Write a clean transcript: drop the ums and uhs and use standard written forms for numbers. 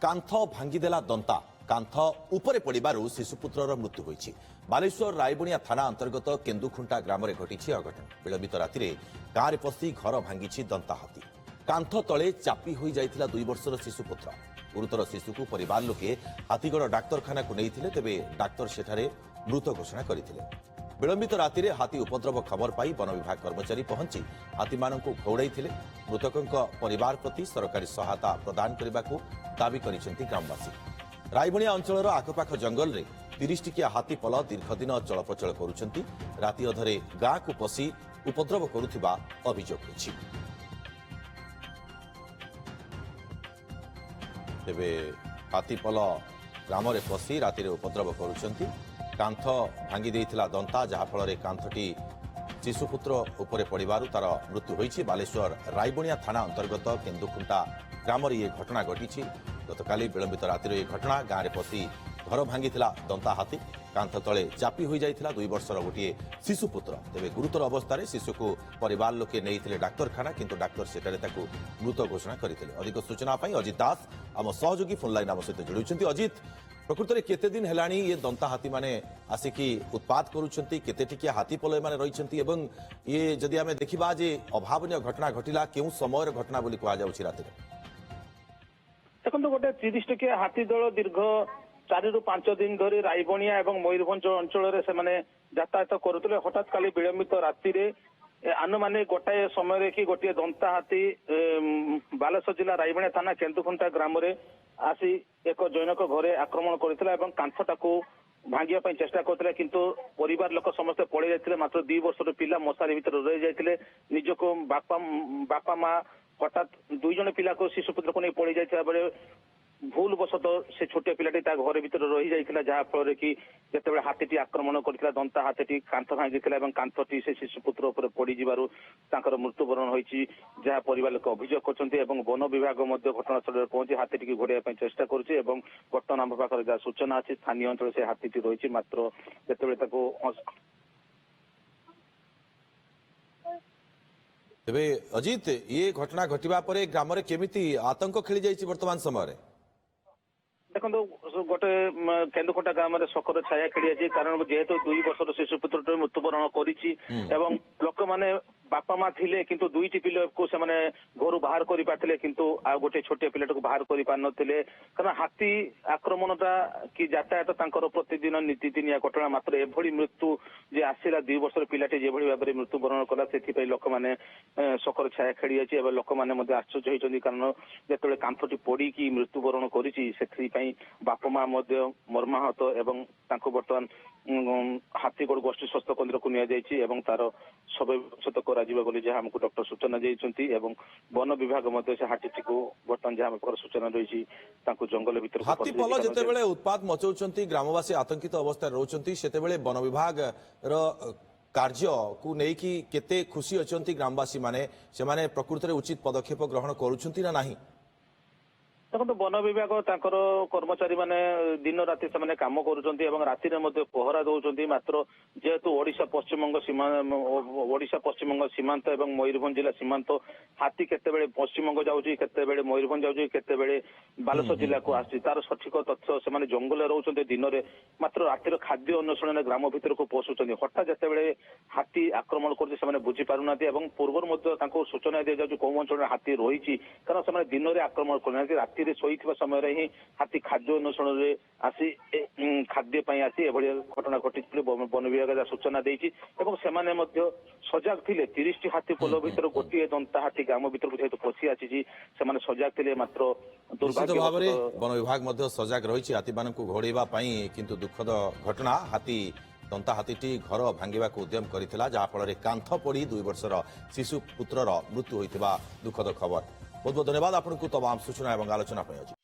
कांथ भांगीदेला दंता कांथ उपरे पड़ू शिशुपुत्रर मृत्यु होईछि। बालेश्वर रायबुनिया थाना अंतर्गत केन्दुखुंटा ग्राम में घटी अघटन। विलंबित राति गाँव पशि घर भांगी दंता हाथी। कांथ तले चापी हो जाइथिला 2 वर्षर शिशुपुत्र। गुरुतर शिशु को परिवार लोके हाथीगढ़ डाक्तरखाना को नहीं तेबे डाक्तर सेठारे मृत घोषणा करथिले। विलंबित राति हाथी उपद्रव खबर पाई वन विभाग कर्मचारी पहुंची हाथी मानक घौड़ाई मृतकों परिवार प्रति सरकारी सहायता प्रदान करने को दावी करिसेंती ग्रामवासी। रायबुनिया अंचल आखपाख जंगल में 30 टिकिया हाथी पल दीर्घदिन चलप्रचल करुछंती। राति अधरे गाँ को पशि उपद्रव करुथिबा अभियोग होइछि। तेबे हाथी पल ग्राम में पशि राति उपद्रव करुछंती। कांथ भांगी देइथिला दंता जहाँफल कांथटी शिशुपुत्र उपरे पड़ू तार मृत्यु होइछि। बालेश्वर रायबुनिया थाना अंतर्गत केन्दुखुंटा ग्राम ये घटना घटी। गतकाली विलंबित रातिर यह घटना गाँव में पशि घर भांगी दंता हाथी। कांथ तले चापी हो जाइथिला 2 वर्षर गोटे शिशुपुत्र। तेबे गुरुतर अवस्था शिशु को परिवार लोके नहीं डाक्तरखाना किंतु डाक्तर सेठारे ताकू मृत घोषणा करते। अधिक सूचना अजित दास आम सहयोगी फोन लाइन आम सहित जोड़ी। अजित, प्रकृत में केते दिन हेलाणी ये दंता हाथी माने आसिकी उत्पात करुछंती, केते टिकिया हाथी पल माने रहिछंती एवं ये जदि आमे देखिबा जे अभावनीय घटना घटिला केउ समयर घटना बोली कहा जाउछि राति रे? देखो गोटे 30 टिकिया हाथी दल दीर्घ 4 ରୁ 5 दिन धरी रायबनिया और मयूरभंज अंचल से यातायात करुले। हठात काली विलंबित राति आनुमानिक गोटाए समय कि गोटे दंता हाथी बालेश्वर जिला रायबनिया थाना केन्दुखुंटा ग्राम में आसी एक जैनक घरे आक्रमण करथिला एवं कांथटा को भांगिया चेष्टा करथिला किंतु परिवार लोक समस्त पड़े जाइथिले। मात्र 2 वर्षर पिला मशारी भितर रही जाइथिले। निजको बापा माँ हठात 2 जन पिला को शिशुपुत्र को नहीं पड़ी जाइथिला बेले भूल बसत से छोटे पिलाटी घर भीतर रही जाइथिला, जहाँ फल कि जेतेबेले हाथीटी आक्रमण करथिला दंता हाथीटी कांथ भांगिथिला एवं कांथटी से शिशुपुत्र उपर पड़ी जिबारु तांकर मृत्युवरण होइछि। जहाँ परिवार लोक अभियोग करछन्ती एवं वन विभाग मध्य घटनास्थल में पहुंची हाथीटी की घोड़ाइया पई चेष्टा करुछि एवं वर्तमान आम पाखरे जहाँ सूचना अछि स्थानीय अंचल से हाथीटी रहिछि। मात्र जेतेबेले ताको तेबे अजित, ये घटना घटिबा परे ग्राम में केमिति आतंक खेली जाइछि वर्तमान समय? देखो गोटे केन्दुखुंटा ग्राम में शोकर छाया खेली कारण जेहेतु 2 वर्षर शिशुपुत्र मृत्युवरण करिछि एवं लोक माने बापा माँ थिले किंतु 2टी पिला को से माने घर बाहर करि पाथिले किंतु आ गोटे छोटे पिलाट को बाहर करि पार नथिले। कारण हाथी आक्रमणटा कि यातायात तांकर प्रतिदिन नीतिदिनिया घटना। मात्र एभली मृत्यु जे आसिला 2 वर्षर पिलाटी जेभली भाव में मृत्युवरण कला सेथिपई लोक माने शोकर छाया खेली जाइछि एवं लोक माने मध्ये आश्चर्य होइछन्ति। कारण जेतेबेले कांथटी पड़ी कि मृत्युवरण करिछि सेथिपई बापा माँ मध्ये मर्माहत एवं तांको वर्तमान हाथीगढ़ गोष्ठी स्वास्थ्य केन्द्र को निया जाइछि एवं तार शवच्छेद करा जिबा बोली जहाँ हमको डॉक्टर सूचना देइछन्ति एवं वन विभाग मध्य से हाथीटी को वर्तमान जहाँ हमको सूचना रही जंगल भीतर हाथी पल जेतेबेले उत्पात मचाउछन्ति ग्रामवासी आतंकित अवस्था रहउछन्ति सेतेबेले वन विभाग रो कार्य को नेकी केते खुशी अछन्ति ग्रामवासी माने सेमाने प्रकृति रे उचित पदक्षेप ग्रहण करूछन्ति ना नाही? देखो वन विभाग तांकर कर्मचारी माने दिन राति से काम करुछन्ति एवं राति रे मध्ये पहरा दउछन्ति। मात्र जेहेतु ओडिशा पश्चिमबंग सीमांत एवं मयूरभंज जिला सीमांत हाथी केतेबेले पश्चिमबंग जाउछि केतेबेले मयूरभंज जाउछि केतेबेले बालेश्वर जिला को आछि तार सठिक तथ्य से जंगल रहउछन्ति दिन रे। मात्र रातिर खाद्य अन्वेषण ग्राम भीतर को पहुँचुछन्ति। हठात जेतेबेले हाथी आक्रमण करछि से बुझी पारुनाथि एवं पूर्वर मध्ये तांको सूचना दिया जाउछि कोन अंचल हाथी रहिछि कारण से दिन रे आक्रमण करनाथि राति शोइथिबा समय रे ही हाथी खाद्य अन्वेषण रे आसी खाद्य पई आसी एभली घटना घटी वन विभाग सूचना देइछि एवं सेमाने मध्य सजाग थिले। 30 टी हाथी पल भीतर गोटे दंता हाथी ग्राम भीतर जेहेतु पशि आछि सेमाने सजाग थिले। मात्र दुर्भाग्य भाव वन विभाग मध्य सजाग रहिछि हाथी मानकु घोड़ेबा पई किंतु दुखद घटना हाथी दंता हाथीटी घर भांगिबा को उद्यम करिथिला जहाँ फल कांथ पड़ी 2 वर्षर शिशु पुत्रर मृत्यु होइथिबा दुखद खबर। बहुत बहुत धन्यवाद आपको तमाम सूचना और आलोचना।